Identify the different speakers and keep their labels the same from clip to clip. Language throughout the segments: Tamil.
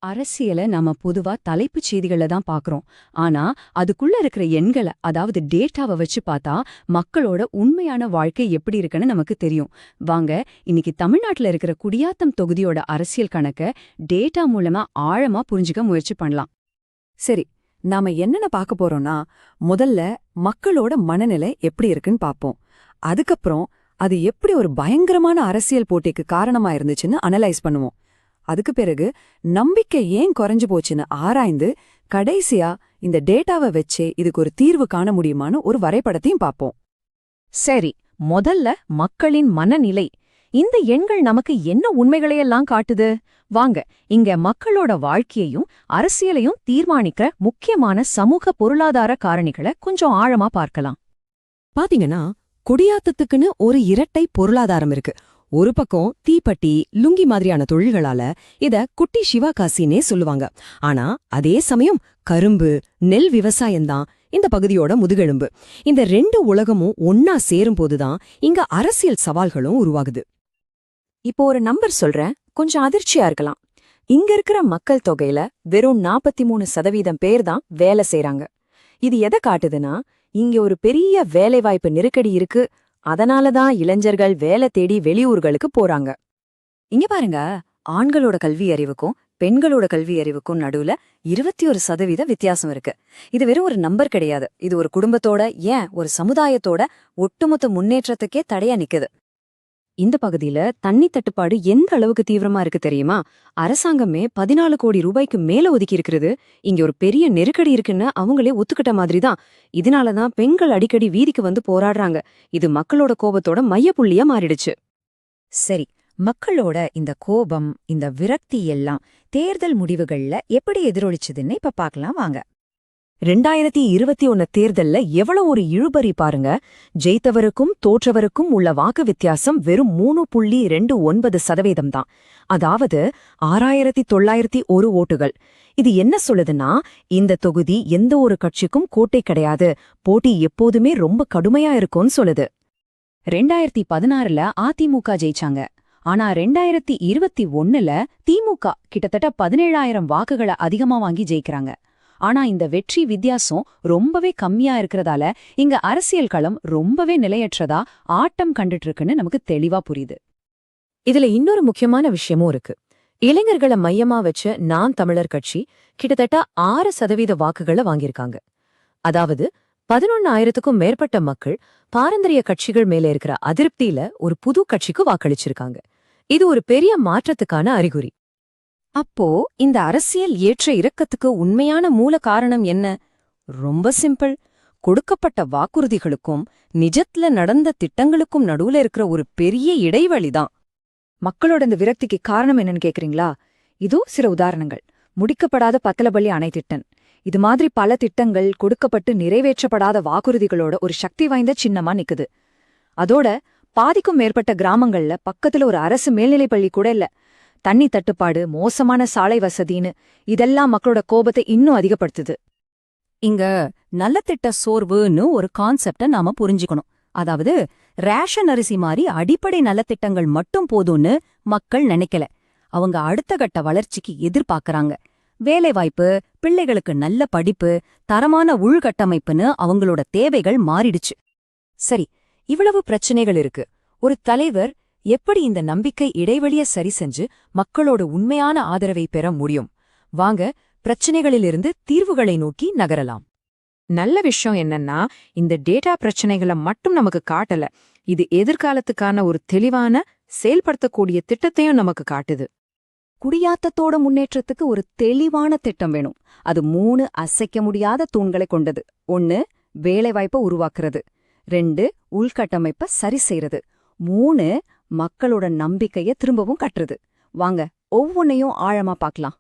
Speaker 1: அரசியல நாம பொதுவா தலைப்புச் செய்திகள்ல தான் பாக்குறோம். ஆனா அதுக்குள்ள இருக்கிற எண்கள, அதாவது டேட்டாவை வச்சு பார்த்தா மக்களோட உண்மையான வாழ்க்கை எப்படி இருக்குன்னு நமக்கு தெரியும். வாங்க, இன்னைக்கு தமிழ்நாட்டுல இருக்கிற குடியாத்தம் தொகுதியோட அரசியல் கணக்க டேட்டா மூலமா ஆழமா புரிஞ்சுக்க முயற்சி பண்ணலாம்.
Speaker 2: சரி, நாம என்னென்ன பார்க்க போறோம்னா, முதல்ல மக்களோட மனநிலை எப்படி இருக்குன்னு பாப்போம். அதுக்கப்புறம் அது எப்படி ஒரு பயங்கரமான அரசியல் போட்டிக்கு காரணமா இருந்துச்சுன்னு அனலைஸ் பண்ணுவோம். அதுக்கு பிறகு நம்பிக்கை ஏன் குறைஞ்சு போச்சுன்னு ஆராய்ந்து கடைசியா இந்த டேட்டாவை வச்சே இதுக்கு ஒரு தீர்வு காண முடியுமான்னு ஒரு வரைபடத்தையும் பார்ப்போம்.
Speaker 3: சரி, முதல்ல மக்களின் மனநிலை. இந்த எண்கள் நமக்கு என்ன உண்மைகளையெல்லாம் காட்டுது? வாங்க, இங்க மக்களோட வாழ்க்கையையும் அரசியலையும் தீர்மானிக்கிற முக்கியமான சமூக பொருளாதார காரணிகளை கொஞ்சம் ஆழமா பார்க்கலாம்.
Speaker 2: பாத்தீங்கன்னா, குடியாத்தத்துக்குன்னு ஒரு இரட்டை பொருளாதாரம் இருக்கு. ஒரு பக்கம் தீப்பெட்டி, லுங்கி மாதிரியான தொழில்களால இத குட்டி சிவகாசின்னே சொல்லுவாங்க. ஆனா அதே சமயம் கரும்பு, நெல் விவசாயம்தான் இந்த பகுதியோட முதுகெலும்பு. இந்த ரெண்டு உலகமும் ஒன்னா சேரும்போதுதான் இங்க அரசியல் சவால்களும் உருவாகுது.
Speaker 3: இப்போ ஒரு நம்பர் சொல்றேன், கொஞ்சம் அதிர்ச்சியா இருக்கலாம். இங்க இருக்கிற மக்கள் தொகையில வெறும் 43% பேர் தான் வேலை செய்றாங்க. இது எதை காட்டுதுன்னா, இங்க ஒரு பெரிய வேலைவாய்ப்பு நெருக்கடி இருக்கு. அதனாலதான் இளைஞர்கள் வேலை தேடி வெளியூர்களுக்கு போறாங்க.
Speaker 1: இங்க பாருங்க, ஆண்களோட கல்வி அறிவுக்கும் பெண்களோட கல்வி அறிவுக்கும் நடுவுல 21% வித்தியாசம் இருக்கு. இது வெறும் ஒரு நம்பர் கிடையாது. இது ஒரு குடும்பத்தோட, ஏன் ஒரு சமுதாயத்தோட ஒட்டுமொத்த முன்னேற்றத்துக்கே தடையா நிக்குது. இந்த பகுதியில தண்ணி தட்டுப்பாடு எந்த அளவுக்கு தீவிரமா இருக்கு தெரியுமா? அரசாங்கமே 14 கோடி ரூபாய்க்கு மேல ஒதுக்கி இருக்கிறது. இங்க ஒரு பெரிய நெருக்கடி இருக்குன்னு அவங்களே ஒத்துக்கிட்ட மாதிரிதான். இதனாலதான் பெண்கள் அடிக்கடி வீதிக்கு வந்து போராடுறாங்க. இது மக்களோட கோபத்தோட மையப்புள்ளியா மாறிடுச்சு. சரி, மக்களோட இந்த கோபம், இந்த விரக்தி எல்லாம் தேர்தல் முடிவுகள்ல எப்படி எதிரொலிச்சதுன்னு இப்ப பார்க்கலாம் வாங்க.
Speaker 3: 2021 தேர்தல்ல எவ்வளவு ஒரு இழுபறி பாருங்க. ஜெயித்தவருக்கும் தோற்றவருக்கும் உள்ள வாக்கு வித்தியாசம் வெறும் 3.29% தான். அதாவது 6901 ஓட்டுகள். இது என்ன சொல்லுதுன்னா, இந்த தொகுதி எந்த ஒரு கட்சிக்கும் கோட்டை கிடையாது, போட்டி எப்போதுமே ரொம்ப கடுமையா இருக்கும்னு சொல்லுது.
Speaker 1: 2016ல அதிமுக ஜெயிச்சாங்க. ஆனா 2021ல திமுக கிட்டத்தட்ட 17,000 வாக்குகளை அதிகமா வாங்கி ஜெயிக்கிறாங்க. ஆனா இந்த வெற்றி வித்தியாசம் ரொம்பவே கம்மியா இருக்கிறதால இங்க அரசியல் களம் ரொம்பவே நிலையற்றதா ஆட்டம் கண்டுட்டு இருக்குன்னு நமக்கு தெளிவா புரியுது.
Speaker 3: இதுல இன்னொரு முக்கியமான விஷயமும் இருக்கு. இளைஞர்களை மையமா வச்சு நான் தமிழர் கட்சி கிட்டத்தட்ட 6% வாக்குகளை வாங்கியிருக்காங்க. அதாவது 11,000க்கும் மேற்பட்ட மக்கள் பாரம்பரிய கட்சிகள் மேல இருக்கிற அதிருப்தியில ஒரு புது கட்சிக்கு வாக்களிச்சிருக்காங்க. இது ஒரு பெரிய மாற்றத்துக்கான அறிகுறி.
Speaker 1: அப்போ இந்த அரசியல் ஏற்ற இறக்கத்துக்கு உண்மையான மூல காரணம் என்ன? ரொம்ப சிம்பிள். கொடுக்கப்பட்ட வாக்குறுதிகளுக்கும் நிஜத்துல நடந்த திட்டங்களுக்கும் நடுவுல இருக்கிற ஒரு பெரிய இடைவெளிதான். மக்களோட இந்த விரக்திக்கு காரணம் என்னன்னு கேக்குறீங்களா? இதோ சில உதாரணங்கள். முடிக்கப்படாத பத்தலபள்ளி அணை திட்டம். இது மாதிரி பல திட்டங்கள் கொடுக்கப்பட்டு நிறைவேற்றப்படாத வாக்குறுதிகளோட ஒரு சக்தி வாய்ந்த சின்னமா நிக்குது. அதோட பாதிக்கும் மேற்பட்ட கிராமங்கள்ல பக்கத்துல ஒரு அரசு மேல்நிலைப்பள்ளி கூட இல்ல. தண்ணி தட்டுப்பாடு, மோசமான சாலை வசதின்னு இதெல்லாம் மக்களோட கோபத்தை இன்னும் அதிகப்படுத்துது.
Speaker 3: இங்க நலத்திட்ட சோர்வுன்னு ஒரு கான்செப்ட நாம புரிஞ்சுக்கணும். அதாவது ரேஷன் அரிசி மாதிரி அடிப்படை நலத்திட்டங்கள் மட்டும் போதும்னு மக்கள் நினைக்கல. அவங்க அடுத்த கட்ட வளர்ச்சிக்கு எதிர்பார்க்கறாங்க. வேலைவாய்ப்பு, பிள்ளைகளுக்கு நல்ல படிப்பு, தரமான உள்கட்டமைப்புன்னு அவங்களோட தேவைகள் மாறிடுச்சு.
Speaker 1: சரி, இவ்வளவு பிரச்சனைகள் இருக்கு. ஒரு தலைவர் எப்படி இந்த நம்பிக்கை இடைவெளிய சரி செஞ்சு மக்களோட உண்மையான ஆதரவை பெற முடியும்? வாங்க, பிரச்சனைகளிலிருந்து தீர்வுகளை நோக்கி நகரலாம். நல்ல விஷயம் என்னன்னா, இந்த டேட்டா பிரச்சனைகளை மட்டும் நமக்கு காட்டல. இது எதிர்காலத்துக்கான ஒரு தெளிவான, செயல்படுத்தக்கூடிய திட்டத்தையும் நமக்கு காட்டுது. குடியாத்தத்தோட முன்னேற்றத்துக்கு ஒரு தெளிவான திட்டம் வேணும். அது 3 அசைக்க முடியாத தூண்களை கொண்டது. 1, வேலைவாய்ப்பை உருவாக்குறது. 2, உள்கட்டமைப்பை சரி செய்யறது. 3, மக்களோட நம்பிக்கைய திரும்பவும் கட்டுறது. வாங்க, ஒவ்வொன்னையும் ஆழமா பார்க்கலாம்.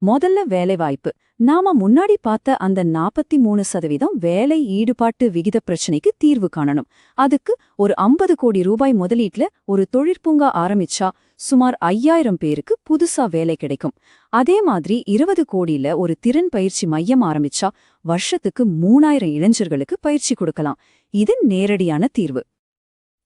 Speaker 1: முதல்ல வேலைவாய்ப்பு. நாம முன்னாடி பார்த்த அந்த 43% வேலை ஈடுபாட்டு விகித பிரச்சனைக்கு தீர்வு காணணும். அதுக்கு ஒரு 50 கோடி ரூபாய் முதலீட்ல ஒரு தொழிற்பூங்கா ஆரம்பிச்சா சுமார் 5,000 பேருக்கு புதுசா வேலை கிடைக்கும். அதே மாதிரி 20 கோடியில ஒரு திறன் பயிற்சி மையம் ஆரம்பிச்சா வருஷத்துக்கு 3,000 இளைஞர்களுக்கு பயிற்சி கொடுக்கலாம். இது நேரடியான தீர்வு.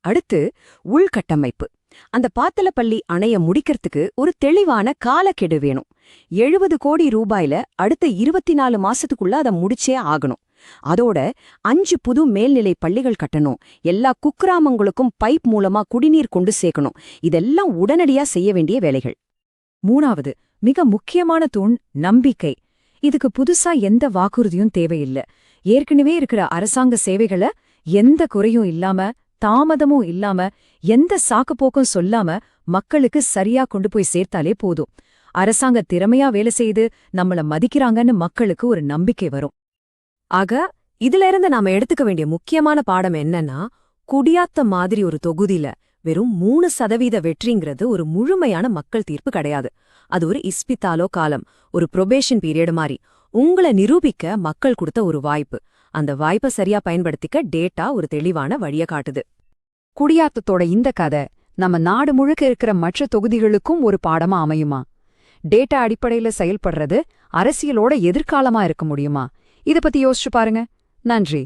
Speaker 1: அடுத்து உள்கட்டமைப்பு.
Speaker 2: அந்த பாத்தலப்பள்ளி அணைய முடிக்கிறதுக்கு ஒரு தெளிவான காலக்கெடு வேணும். 70 கோடி ரூபாயில அடுத்த 24 மாசத்துக்குள்ள அதை முடிச்சே ஆகணும். அதோட 5 புது மேல்நிலை பள்ளிகள் கட்டணும். எல்லா குக்கிராமங்களுக்கும் பைப் மூலமா குடிநீர் கொண்டு சேர்க்கணும். இதெல்லாம் உடனடியா செய்ய வேண்டிய வேலைகள்.
Speaker 1: 3வது மிக முக்கியமான தூண் நம்பிக்கை. இதுக்கு புதுசா எந்த வாக்குறுதியும் தேவையில்ல. ஏற்கனவே இருக்கிற அரசாங்க சேவைகளை எந்த குறையும் இல்லாம, தாமதமும் இல்லாம, எந்த சாக்குப்போக்கும் சொல்லாம மக்களுக்கு சரியா கொண்டு போய் சேர்த்தாலே போதும். அரசாங்க திறமையா வேலை செய்து நம்மள மதிக்கிறாங்கன்னு மக்களுக்கு ஒரு நம்பிக்கை வரும்.
Speaker 2: ஆக இதுல இருந்து நாம எடுத்துக்க வேண்டிய முக்கியமான பாடம் என்னன்னா, குடியாத்த மாதிரி ஒரு தொகுதியில வெறும் 3% வெற்றிங்கிறது ஒரு முழுமையான மக்கள் தீர்ப்பு கிடையாது. அது ஒரு இஸ்பித்தாலோ காலம், ஒரு ப்ரொபேஷன் பீரியட் மாதிரி. உங்களை நிரூபிக்க மக்கள் கொடுத்த ஒரு வாய்ப்பு. அந்த வாய்ப்பை சரியா பயன்படுத்திக்க டேட்டா ஒரு தெளிவான வழிய காட்டுது.
Speaker 1: குடியாத்தத்தோட இந்த கதை நம்ம நாடு முழுக்க இருக்கிற மற்ற தொகுதிகளுக்கும் ஒரு பாடமா அமையுமா? டேட்டா அடிப்படையில செயல்படுறது அரசியலோட எதிர்காலமா இருக்க முடியுமா? இத பத்தி யோசிச்சு பாருங்க. நன்றி.